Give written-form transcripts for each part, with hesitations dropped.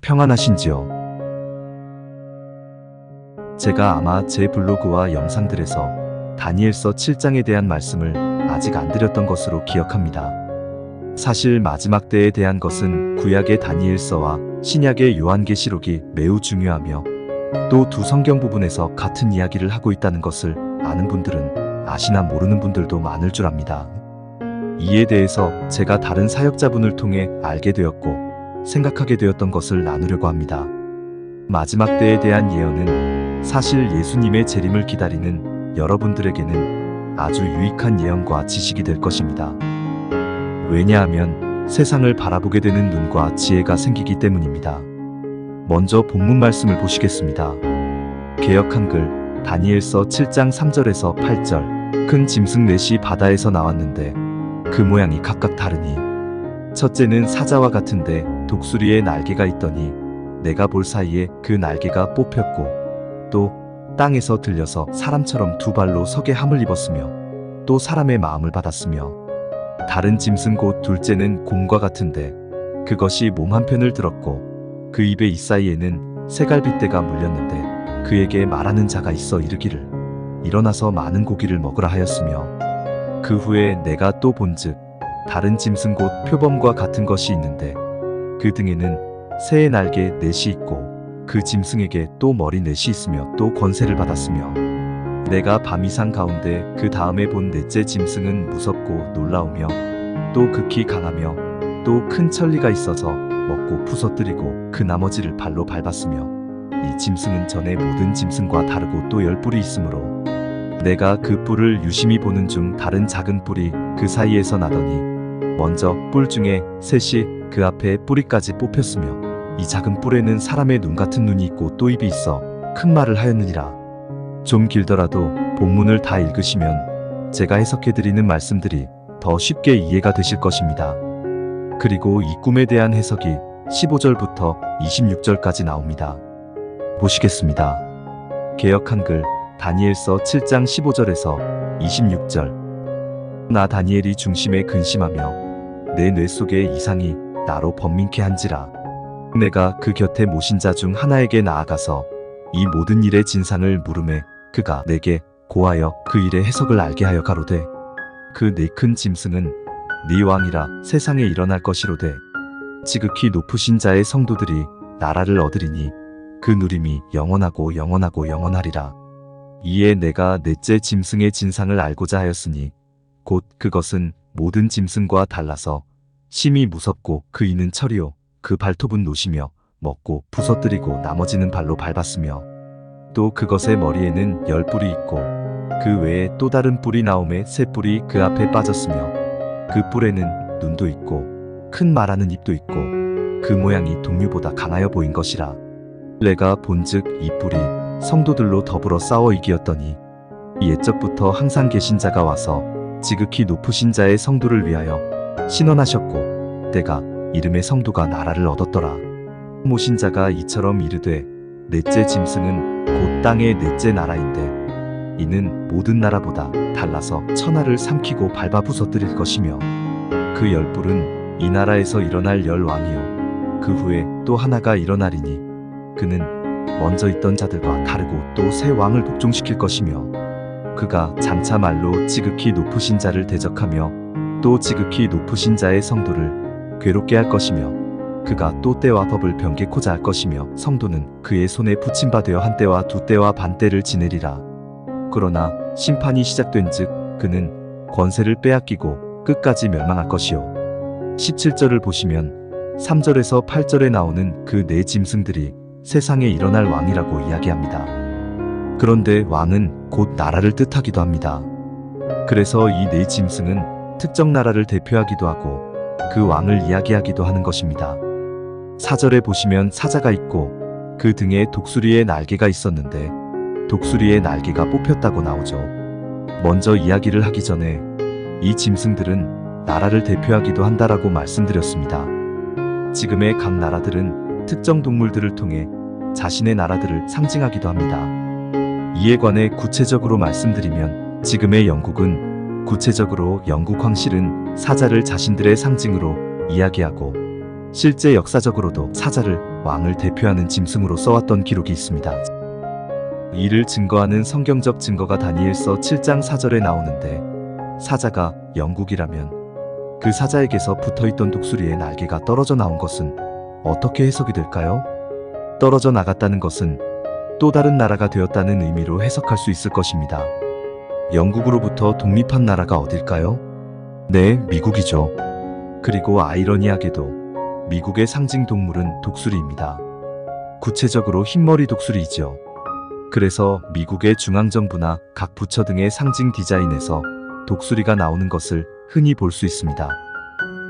평안하신지요? 제가 아마 제 블로그와 영상들에서 다니엘서 7장에 대한 말씀을 아직 안 드렸던 것으로 기억합니다. 사실 마지막 때에 대한 것은 구약의 다니엘서와 신약의 요한계시록이 매우 중요하며 또 두 성경 부분에서 같은 이야기를 하고 있다는 것을 아는 분들은 아시나 모르는 분들도 많을 줄 압니다. 이에 대해서 제가 다른 사역자분을 통해 알게 되었고 생각하게 되었던 것을 나누려고 합니다. 마지막 때에 대한 예언은 사실 예수님의 재림을 기다리는 여러분들에게는 아주 유익한 예언과 지식이 될 것입니다. 왜냐하면 세상을 바라보게 되는 눈과 지혜가 생기기 때문입니다. 먼저 본문 말씀을 보시겠습니다. 개역 한글 다니엘서 7장 3절에서 8절. 큰 짐승 넷이 바다에서 나왔는데 그 모양이 각각 다르니 첫째는 사자와 같은데 독수리에 날개가 있더니 내가 볼 사이에 그 날개가 뽑혔고 또 땅에서 들려서 사람처럼 두 발로 서게 함을 입었으며 또 사람의 마음을 받았으며 다른 짐승 곧 둘째는 곰과 같은데 그것이 몸 한편을 들었고 그 입의 이사이에는 새갈빗대가 물렸는데 그에게 말하는 자가 있어 이르기를 일어나서 많은 고기를 먹으라 하였으며 그 후에 내가 또 본즉 다른 짐승 곧 표범과 같은 것이 있는데 그 등에는 새의 날개 넷이 있고 그 짐승에게 또 머리 넷이 있으며 또 권세를 받았으며 내가 밤이상 가운데 그 다음에 본 넷째 짐승은 무섭고 놀라우며 또 극히 강하며 또 큰 천리가 있어서 먹고 부서뜨리고 그 나머지를 발로 밟았으며 이 짐승은 전에 모든 짐승과 다르고 또 10뿔이 있으므로 내가 그 뿔을 유심히 보는 중 다른 작은 뿔이 그 사이에서 나더니 먼저 뿔 중에 셋이 그 앞에 뿌리까지 뽑혔으며 이 작은 뿔에는 사람의 눈 같은 눈이 있고 또 입이 있어 큰 말을 하였느니라. 좀 길더라도 본문을 다 읽으시면 제가 해석해드리는 말씀들이 더 쉽게 이해가 되실 것입니다. 그리고 이 꿈에 대한 해석이 15절부터 26절까지 나옵니다. 보시겠습니다. 개역 한글 다니엘서 7장 15절에서 26절. 나 다니엘이 중심에 근심하며 내 뇌 속에 이상이 나로 번민케 한지라. 내가 그 곁에 모신 자 중 하나에게 나아가서 이 모든 일의 진상을 물으매 그가 내게 고하여 그 일의 해석을 알게 하여 가로되 그 네 큰 짐승은 네 왕이라 세상에 일어날 것이로되 지극히 높으신 자의 성도들이 나라를 얻으리니 그 누림이 영원하고 영원하고 영원하리라. 이에 내가 넷째 짐승의 진상을 알고자 하였으니 곧 그것은 모든 짐승과 달라서 심히 무섭고 그 이는 철이요 그 발톱은 노시며 먹고 부서뜨리고 나머지는 발로 밟았으며 또 그것의 머리에는 10뿔이 있고 그 외에 또 다른 뿔이 나오매 새 뿔이 그 앞에 빠졌으며 그 뿔에는 눈도 있고 큰 말하는 입도 있고 그 모양이 동류보다 강하여 보인 것이라. 내가 본즉 이 뿔이 성도들로 더불어 싸워 이기었더니 옛적부터 항상 계신 자가 와서 지극히 높으신 자의 성도를 위하여 신원하셨고 때가 이름의 성도가 나라를 얻었더라. 모신 자가 이처럼 이르되 넷째 짐승은 곧 땅의 넷째 나라인데 이는 모든 나라보다 달라서 천하를 삼키고 밟아 부서뜨릴 것이며 그 10뿔은 이 나라에서 일어날 10왕이요 그 후에 또 하나가 일어나리니 그는 먼저 있던 자들과 다르고 또 새 왕을 복종시킬 것이며 그가 장차 말로 지극히 높으신 자를 대적하며 또 지극히 높으신 자의 성도를 괴롭게 할 것이며 그가 또 때와 법을 변개코자 할 것이며 성도는 그의 손에 붙임바 되어 한 때와 두 때와 반 때를 지내리라. 그러나 심판이 시작된즉 그는 권세를 빼앗기고 끝까지 멸망할 것이요. 17절을 보시면 3절에서 8절에 나오는 그 네 짐승들이 세상에 일어날 왕이라고 이야기합니다. 그런데 왕은 곧 나라를 뜻하기도 합니다. 그래서 이 네 짐승은 특정 나라를 대표하기도 하고 그 왕을 이야기하기도 하는 것입니다. 4절에 보시면 사자가 있고 그 등에 독수리의 날개가 있었는데 독수리의 날개가 뽑혔다고 나오죠. 먼저 이야기를 하기 전에 이 짐승들은 나라를 대표하기도 한다라고 말씀드렸습니다. 지금의 각 나라들은 특정 동물들을 통해 자신의 나라들을 상징하기도 합니다. 이에 관해 구체적으로 말씀드리면 지금의 영국은 구체적으로 영국 황실은 사자를 자신들의 상징으로 이야기하고 실제 역사적으로도 사자를 왕을 대표하는 짐승으로 써왔던 기록이 있습니다. 이를 증거하는 성경적 증거가 다니엘서 7장 4절에 나오는데 사자가 영국이라면 그 사자에게서 붙어있던 독수리의 날개가 떨어져 나온 것은 어떻게 해석이 될까요? 떨어져 나갔다는 것은 또 다른 나라가 되었다는 의미로 해석할 수 있을 것입니다. 영국으로부터 독립한 나라가 어딜까요? 네, 미국이죠. 그리고 아이러니하게도 미국의 상징 동물은 독수리입니다. 구체적으로 흰머리 독수리이죠. 그래서 미국의 중앙정부나 각 부처 등의 상징 디자인에서 독수리가 나오는 것을 흔히 볼 수 있습니다.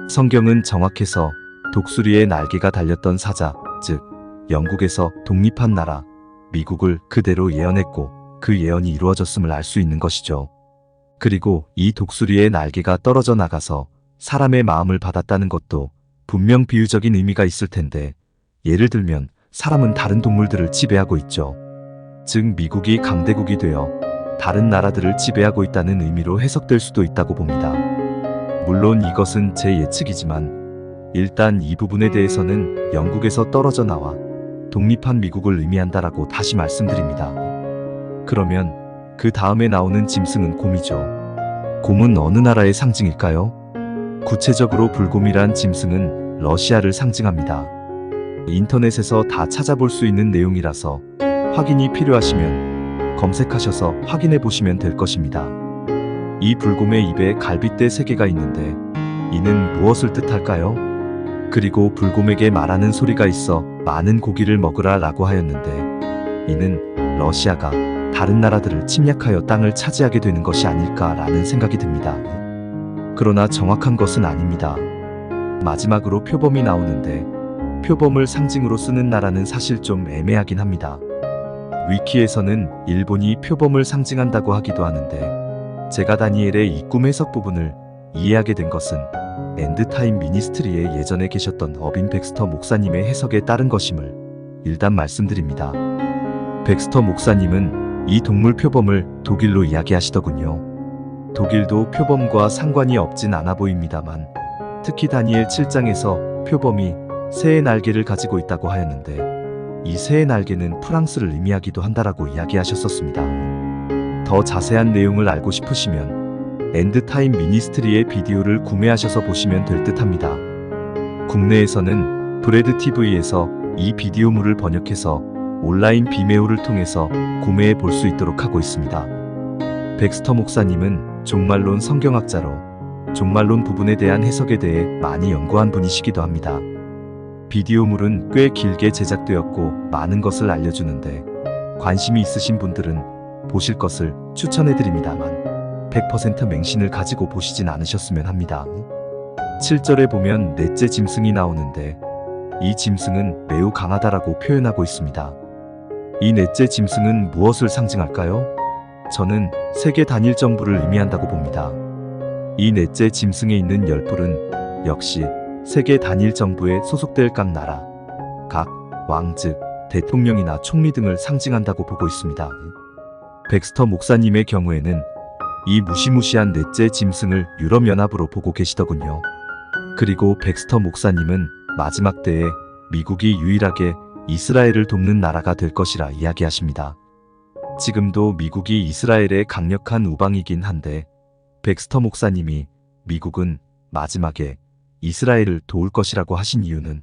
성경은 정확해서 독수리의 날개가 달렸던 사자, 즉 영국에서 독립한 나라, 미국을 그대로 예언했고 그 예언이 이루어졌음을 알 수 있는 것이죠. 그리고 이 독수리의 날개가 떨어져 나가서 사람의 마음을 받았다는 것도 분명 비유적인 의미가 있을 텐데, 예를 들면 사람은 다른 동물들을 지배하고 있죠. 즉 미국이 강대국이 되어 다른 나라들을 지배하고 있다는 의미로 해석될 수도 있다고 봅니다. 물론 이것은 제 예측이지만 일단 이 부분에 대해서는 영국에서 떨어져 나와 독립한 미국을 의미한다라고 다시 말씀드립니다. 그러면 그 다음에 나오는 짐승은 곰이죠. 곰은 어느 나라의 상징일까요? 구체적으로 불곰이란 짐승은 러시아를 상징합니다. 인터넷에서 다 찾아볼 수 있는 내용이라서 확인이 필요하시면 검색하셔서 확인해 보시면 될 것입니다. 이 불곰의 입에 갈빗대 3개가 있는데 이는 무엇을 뜻할까요? 그리고 불곰에게 말하는 소리가 있어 많은 고기를 먹으라 라고 하였는데 이는 러시아가 다른 나라들을 침략하여 땅을 차지하게 되는 것이 아닐까라는 생각이 듭니다. 그러나 정확한 것은 아닙니다. 마지막으로 표범이 나오는데 표범을 상징으로 쓰는 나라는 사실 좀 애매하긴 합니다. 위키에서는 일본이 표범을 상징한다고 하기도 하는데 제가 다니엘의 이 꿈 해석 부분을 이해하게 된 것은 엔드타임 미니스트리에 예전에 계셨던 어빈 백스터 목사님의 해석에 따른 것임을 일단 말씀드립니다. 백스터 목사님은 이 동물 표범을 독일로 이야기하시더군요. 독일도 표범과 상관이 없진 않아 보입니다만 특히 다니엘 7장에서 표범이 새의 날개를 가지고 있다고 하였는데 이 새의 날개는 프랑스를 의미하기도 한다라고 이야기하셨었습니다. 더 자세한 내용을 알고 싶으시면 엔드타임 미니스트리의 비디오를 구매하셔서 보시면 될 듯합니다. 국내에서는 브레드TV에서 이 비디오물을 번역해서 온라인 비메오를 통해서 구매해 볼 수 있도록 하고 있습니다. 백스터 목사님은 종말론 성경학자로 종말론 부분에 대한 해석에 대해 많이 연구한 분이시기도 합니다. 비디오물은 꽤 길게 제작되었고 많은 것을 알려주는데 관심이 있으신 분들은 보실 것을 추천해드립니다만 100% 맹신을 가지고 보시진 않으셨으면 합니다. 7절에 보면 넷째 짐승이 나오는데 이 짐승은 매우 강하다라고 표현하고 있습니다. 이 넷째 짐승은 무엇을 상징할까요? 저는 세계 단일 정부를 의미한다고 봅니다. 이 넷째 짐승에 있는 열뿔은 역시 세계 단일 정부에 소속될 각 나라, 각 왕 즉 대통령이나 총리 등을 상징한다고 보고 있습니다. 백스터 목사님의 경우에는 이 무시무시한 넷째 짐승을 유럽연합으로 보고 계시더군요. 그리고 백스터 목사님은 마지막 때에 미국이 유일하게 이스라엘을 돕는 나라가 될 것이라 이야기하십니다. 지금도 미국이 이스라엘의 강력한 우방이긴 한데 백스터 목사님이 미국은 마지막에 이스라엘을 도울 것이라고 하신 이유는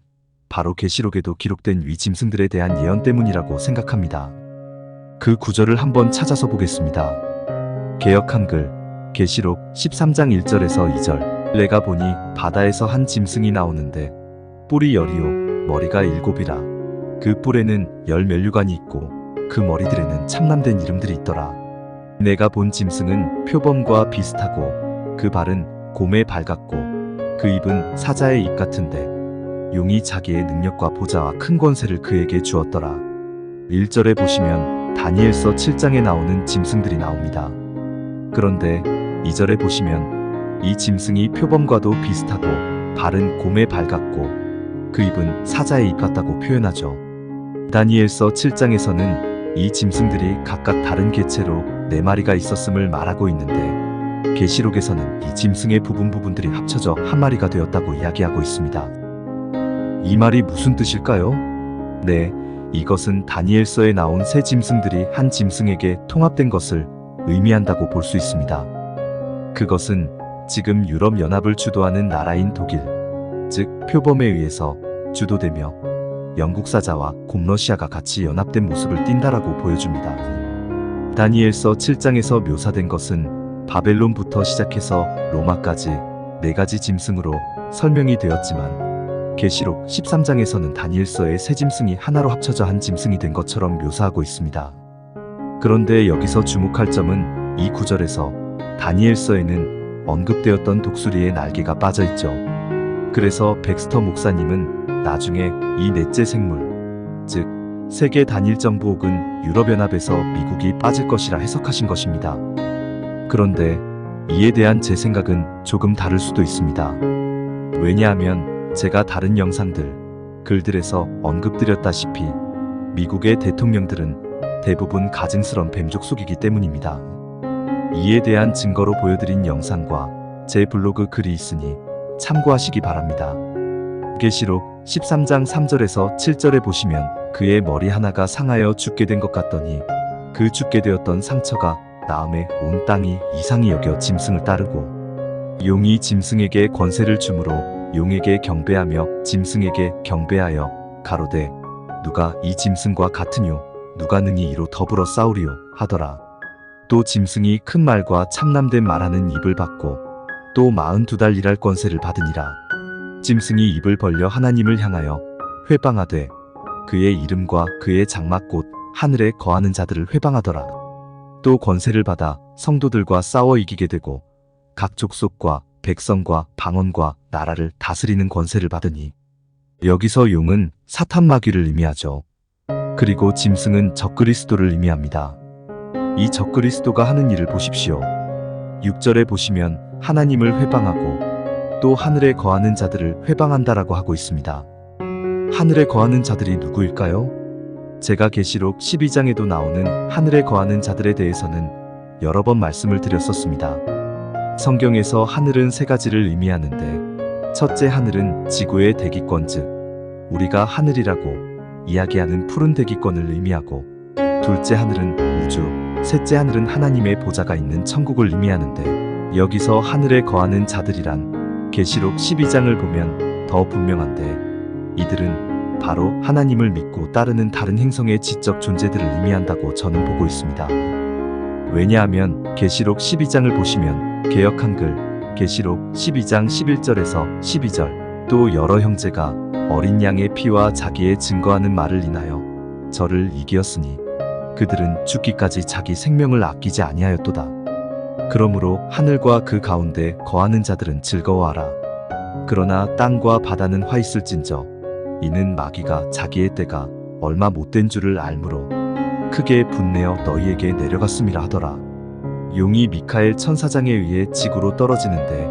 바로 계시록에도 기록된 위 짐승들에 대한 예언 때문이라고 생각합니다. 그 구절을 한번 찾아서 보겠습니다. 개역 한글 계시록 13장 1절에서 2절. 내가 보니 바다에서 한 짐승이 나오는데 뿔이 10이요 머리가 7이라. 그 뿔에는 10면류관이 있고 그 머리들에는 참남된 이름들이 있더라. 내가 본 짐승은 표범과 비슷하고 그 발은 곰의 발 같고 그 입은 사자의 입 같은데 용이 자기의 능력과 보좌와 큰 권세를 그에게 주었더라. 1절에 보시면 다니엘서 7장에 나오는 짐승들이 나옵니다. 그런데 2절에 보시면 이 짐승이 표범과도 비슷하고 발은 곰의 발 같고 그 입은 사자의 입 같다고 표현하죠. 다니엘서 7장에서는 이 짐승들이 각각 다른 개체로 4마리가 있었음을 말하고 있는데 계시록에서는 이 짐승의 부분들이 합쳐져 한 마리가 되었다고 이야기하고 있습니다. 이 말이 무슨 뜻일까요? 네, 이것은 다니엘서에 나온 세 짐승들이 한 짐승에게 통합된 것을 의미한다고 볼 수 있습니다. 그것은 지금 유럽연합을 주도하는 나라인 독일, 즉 표범에 의해서 주도되며 영국 사자와 곰러시아가 같이 연합된 모습을 띈다라고 보여줍니다. 다니엘서 7장에서 묘사된 것은 바벨론부터 시작해서 로마까지 4가지 짐승으로 설명이 되었지만 계시록 13장에서는 다니엘서의 세 짐승이 하나로 합쳐져 한 짐승이 된 것처럼 묘사하고 있습니다. 그런데 여기서 주목할 점은 이 구절에서 다니엘서에는 언급되었던 독수리의 날개가 빠져 있죠. 그래서 백스터 목사님은 나중에 이 넷째 생물, 즉 세계 단일정부 혹은 유럽연합에서 미국이 빠질 것이라 해석하신 것입니다. 그런데 이에 대한 제 생각은 조금 다를 수도 있습니다. 왜냐하면 제가 다른 영상들, 글들에서 언급드렸다시피 미국의 대통령들은 대부분 가증스런 뱀족속이기 때문입니다. 이에 대한 증거로 보여드린 영상과 제 블로그 글이 있으니 참고하시기 바랍니다. 계시록 13장 3절에서 7절에 보시면 그의 머리 하나가 상하여 죽게 된 것 같더니 그 죽게 되었던 상처가 나음에 온 땅이 이상히 여겨 짐승을 따르고 용이 짐승에게 권세를 주므로 용에게 경배하며 짐승에게 경배하여 가로되 누가 이 짐승과 같으뇨 누가 능히 이로 더불어 싸우리요 하더라. 또 짐승이 큰 말과 참남된 말하는 입을 받고 또 42달 일할 권세를 받으니라. 짐승이 입을 벌려 하나님을 향하여 회방하되 그의 이름과 그의 장막 곧 하늘에 거하는 자들을 회방하더라. 또 권세를 받아 성도들과 싸워 이기게 되고 각 족속과 백성과 방언과 나라를 다스리는 권세를 받으니 여기서 용은 사탄 마귀를 의미하죠. 그리고 짐승은 적그리스도를 의미합니다. 이 적그리스도가 하는 일을 보십시오. 6절에 보시면 하나님을 회방하고 또 하늘에 거하는 자들을 회방한다라고 하고 있습니다. 하늘에 거하는 자들이 누구일까요? 제가 계시록 12장에도 나오는 하늘에 거하는 자들에 대해서는 여러 번 말씀을 드렸었습니다. 성경에서 하늘은 세 가지를 의미하는데 첫째 하늘은 지구의 대기권 즉 우리가 하늘이라고 이야기하는 푸른 대기권을 의미하고 둘째 하늘은 우주, 셋째 하늘은 하나님의 보좌가 있는 천국을 의미하는데 여기서 하늘에 거하는 자들이란 계시록 12장을 보면 더 분명한데 이들은 바로 하나님을 믿고 따르는 다른 행성의 지적 존재들을 의미한다고 저는 보고 있습니다. 왜냐하면 계시록 12장을 보시면 개역 한글 계시록 12장 11절에서 12절 또 여러 형제가 어린 양의 피와 자기의 증거하는 말을 인하여 저를 이기었으니 그들은 죽기까지 자기 생명을 아끼지 아니하였도다. 그러므로 하늘과 그 가운데 거하는 자들은 즐거워하라. 그러나 땅과 바다는 화 있을진저 이는 마귀가 자기의 때가 얼마 못된 줄을 알므로 크게 분내어 너희에게 내려갔음이라 하더라. 용이 미카엘 천사장에 의해 지구로 떨어지는데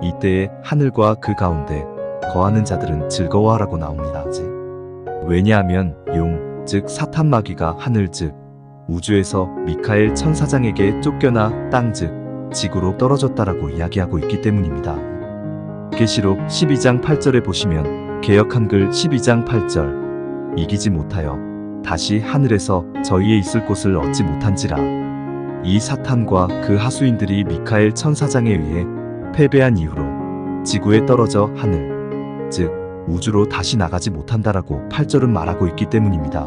이때에 하늘과 그 가운데 거하는 자들은 즐거워하라고 나옵니다. 왜냐하면 용, 즉 사탄 마귀가 하늘 즉 우주에서 미카엘 천사장에게 쫓겨나 땅 즉 지구로 떨어졌다라고 이야기하고 있기 때문입니다. 계시록 12장 8절에 보시면 개역 한글 12장 8절 이기지 못하여 다시 하늘에서 저희의 있을 곳을 얻지 못한지라. 이 사탄과 그 하수인들이 미카엘 천사장에 의해 패배한 이후로 지구에 떨어져 하늘 즉 우주로 다시 나가지 못한다라고 8절은 말하고 있기 때문입니다.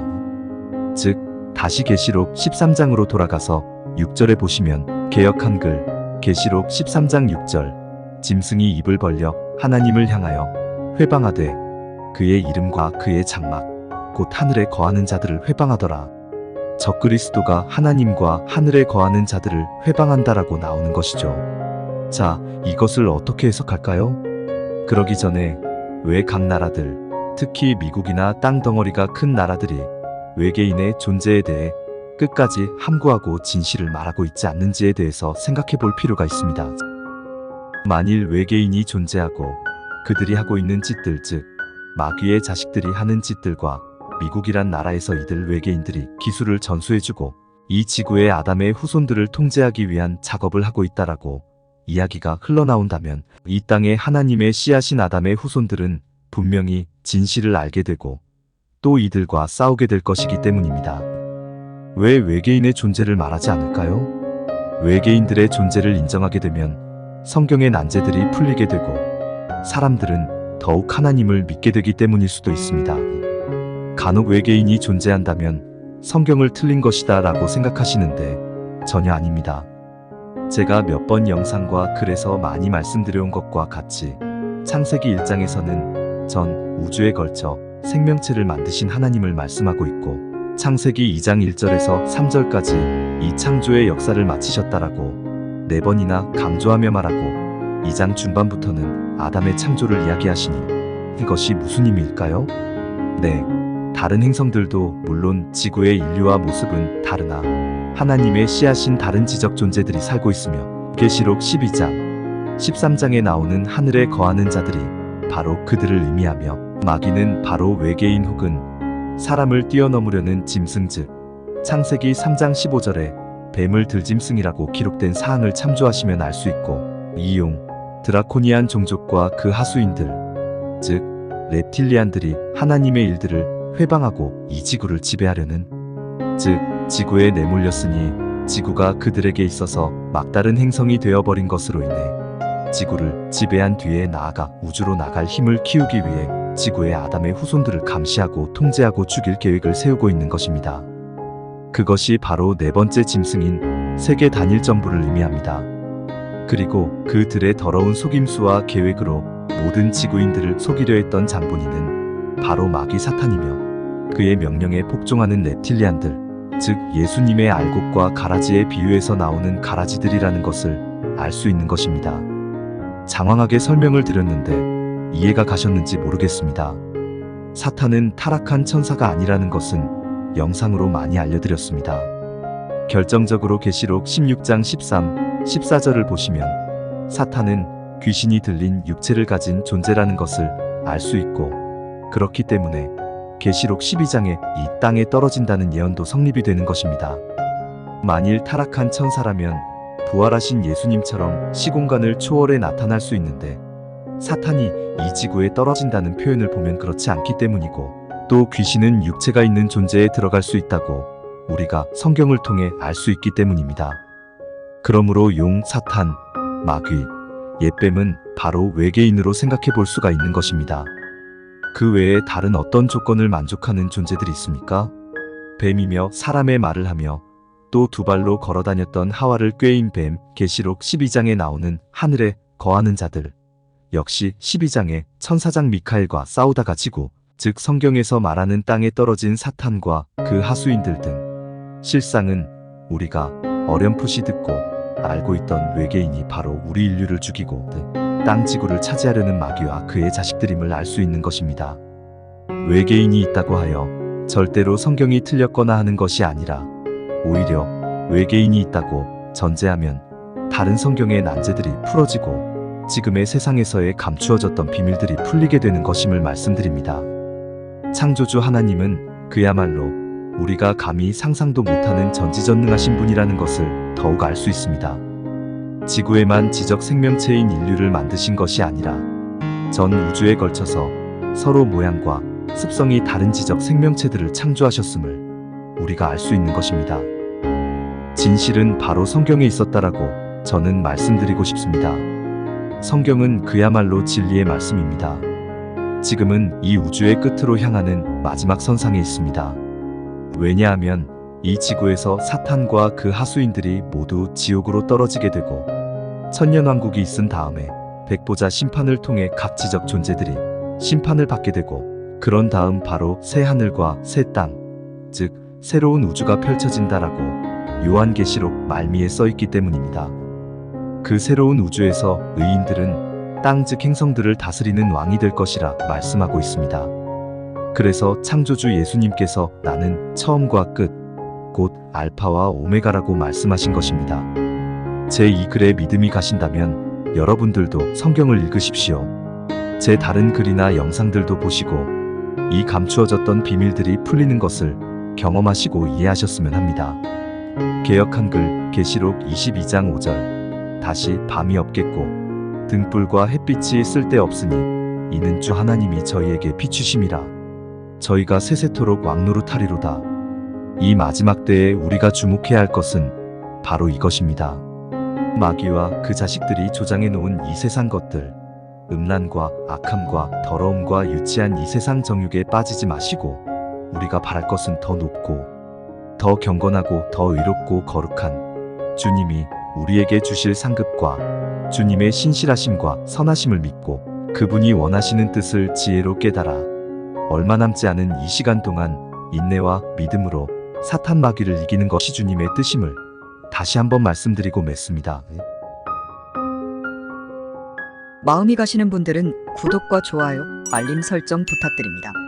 즉 다시 계시록 13장으로 돌아가서 6절에 보시면 개역 한글 계시록 13장 6절 짐승이 입을 벌려 하나님을 향하여 회방하되 그의 이름과 그의 장막 곧 하늘에 거하는 자들을 회방하더라. 적그리스도가 하나님과 하늘에 거하는 자들을 회방한다라고 나오는 것이죠. 자, 이것을 어떻게 해석할까요? 그러기 전에 왜 각 나라들, 특히 미국이나 땅덩어리가 큰 나라들이 외계인의 존재에 대해 끝까지 함구하고 진실을 말하고 있지 않는지에 대해서 생각해 볼 필요가 있습니다. 만일 외계인이 존재하고 그들이 하고 있는 짓들 즉 마귀의 자식들이 하는 짓들과 미국이란 나라에서 이들 외계인들이 기술을 전수해주고 이 지구의 아담의 후손들을 통제하기 위한 작업을 하고 있다라고 이야기가 흘러나온다면 이 땅에 하나님의 씨앗인 아담의 후손들은 분명히 진실을 알게 되고 또 이들과 싸우게 될 것이기 때문입니다. 왜 외계인의 존재를 말하지 않을까요? 외계인들의 존재를 인정하게 되면 성경의 난제들이 풀리게 되고 사람들은 더욱 하나님을 믿게 되기 때문일 수도 있습니다. 간혹 외계인이 존재한다면 성경을 틀린 것이다 라고 생각하시는데 전혀 아닙니다. 제가 몇 번 영상과 글에서 많이 말씀드려온 것과 같이 창세기 1장에서는 전 우주에 걸쳐 생명체를 만드신 하나님을 말씀하고 있고 창세기 2장 1절에서 3절까지 이 창조의 역사를 마치셨다라고 4번이나 강조하며 말하고 2장 중반부터는 아담의 창조를 이야기하시니 이것이 무슨 의미일까요? 네, 다른 행성들도 물론 지구의 인류와 모습은 다르나 하나님의 씨앗인 다른 지적 존재들이 살고 있으며 계시록 12장, 13장에 나오는 하늘에 거하는 자들이 바로 그들을 의미하며 마귀는 바로 외계인 혹은 사람을 뛰어넘으려는 짐승 즉 창세기 3장 15절에 뱀을 들짐승이라고 기록된 사항을 참조하시면 알 수 있고 이용, 드라코니안 종족과 그 하수인들 즉 reptilian들이 하나님의 일들을 회방하고 이 지구를 지배하려는 즉 지구에 내몰렸으니 지구가 그들에게 있어서 막다른 행성이 되어버린 것으로 인해 지구를 지배한 뒤에 나아가 우주로 나갈 힘을 키우기 위해 지구의 아담의 후손들을 감시하고 통제하고 죽일 계획을 세우고 있는 것입니다. 그것이 바로 4번째 짐승인 세계 단일 정부를 의미합니다. 그리고 그들의 더러운 속임수와 계획으로 모든 지구인들을 속이려 했던 장본인은 바로 마귀 사탄이며 그의 명령에 복종하는 reptilian들 즉 예수님의 알곡과 가라지의 비유에서 나오는 가라지들이라는 것을 알 수 있는 것입니다. 장황하게 설명을 드렸는데 이해가 가셨는지 모르겠습니다. 사탄은 타락한 천사가 아니라는 것은 영상으로 많이 알려드렸습니다. 결정적으로 계시록 16장 13, 14절을 보시면 사탄은 귀신이 들린 육체를 가진 존재라는 것을 알 수 있고 그렇기 때문에 계시록 12장에 이 땅에 떨어진다는 예언도 성립이 되는 것입니다. 만일 타락한 천사라면 부활하신 예수님처럼 시공간을 초월해 나타날 수 있는데 사탄이 이 지구에 떨어진다는 표현을 보면 그렇지 않기 때문이고 또 귀신은 육체가 있는 존재에 들어갈 수 있다고 우리가 성경을 통해 알 수 있기 때문입니다. 그러므로 용, 사탄, 마귀, 옛뱀은 바로 외계인으로 생각해 볼 수가 있는 것입니다. 그 외에 다른 어떤 조건을 만족하는 존재들이 있습니까? 뱀이며 사람의 말을 하며 또 2발로 걸어다녔던 하와를 꾀인 뱀, 계시록 12장에 나오는 하늘에 거하는 자들 역시 12장에 천사장 미카엘과 싸우다가 지고 즉 성경에서 말하는 땅에 떨어진 사탄과 그 하수인들 등 실상은 우리가 어렴풋이 듣고 알고 있던 외계인이 바로 우리 인류를 죽이고 땅 지구를 차지하려는 마귀와 그의 자식들임을 알 수 있는 것입니다. 외계인이 있다고 하여 절대로 성경이 틀렸거나 하는 것이 아니라 오히려 외계인이 있다고 전제하면 다른 성경의 난제들이 풀어지고 지금의 세상에서의 감추어졌던 비밀들이 풀리게 되는 것임을 말씀드립니다. 창조주 하나님은 그야말로 우리가 감히 상상도 못하는 전지전능하신 분이라는 것을 더욱 알 수 있습니다. 지구에만 지적 생명체인 인류를 만드신 것이 아니라 전 우주에 걸쳐서 서로 모양과 습성이 다른 지적 생명체들을 창조하셨음을 우리가 알 수 있는 것입니다. 진실은 바로 성경에 있었다라고 저는 말씀드리고 싶습니다. 성경은 그야말로 진리의 말씀입니다. 지금은 이 우주의 끝으로 향하는 마지막 선상에 있습니다. 왜냐하면 이 지구에서 사탄과 그 하수인들이 모두 지옥으로 떨어지게 되고 천년왕국이 있은 다음에 백보자 심판을 통해 각 지적 존재들이 심판을 받게 되고 그런 다음 바로 새 하늘과 새 땅, 즉 새로운 우주가 펼쳐진다라고 요한계시록 말미에 써있기 때문입니다. 그 새로운 우주에서 의인들은 땅 즉 행성들을 다스리는 왕이 될 것이라 말씀하고 있습니다. 그래서 창조주 예수님께서 나는 처음과 끝, 곧 알파와 오메가라고 말씀하신 것입니다. 제 이 글에 믿음이 가신다면 여러분들도 성경을 읽으십시오. 제 다른 글이나 영상들도 보시고 이 감추어졌던 비밀들이 풀리는 것을 경험하시고 이해하셨으면 합니다. 개역 한글 계시록 22장 5절 다시 밤이 없겠고 등불과 햇빛이 쓸데없으니 이는 주 하나님이 저희에게 비추심이라. 저희가 세세토록 왕노릇하리로다. 이 마지막 때에 우리가 주목해야 할 것은 바로 이것입니다. 마귀와 그 자식들이 조장해 놓은 이 세상 것들, 음란과 악함과 더러움과 유치한 이 세상 정욕에 빠지지 마시고 우리가 바랄 것은 더 높고 더 경건하고 더 의롭고 거룩한 주님이 우리에게 주실 상급과 주님의 신실하심과 선하심을 믿고 그분이 원하시는 뜻을 지혜로 깨달아 얼마 남지 않은 이 시간 동안 인내와 믿음으로 사탄 마귀를 이기는 것이 주님의 뜻임을 다시 한번 말씀드리고 맺습니다. 마음이 가시는 분들은 구독과 좋아요, 알림 설정 부탁드립니다.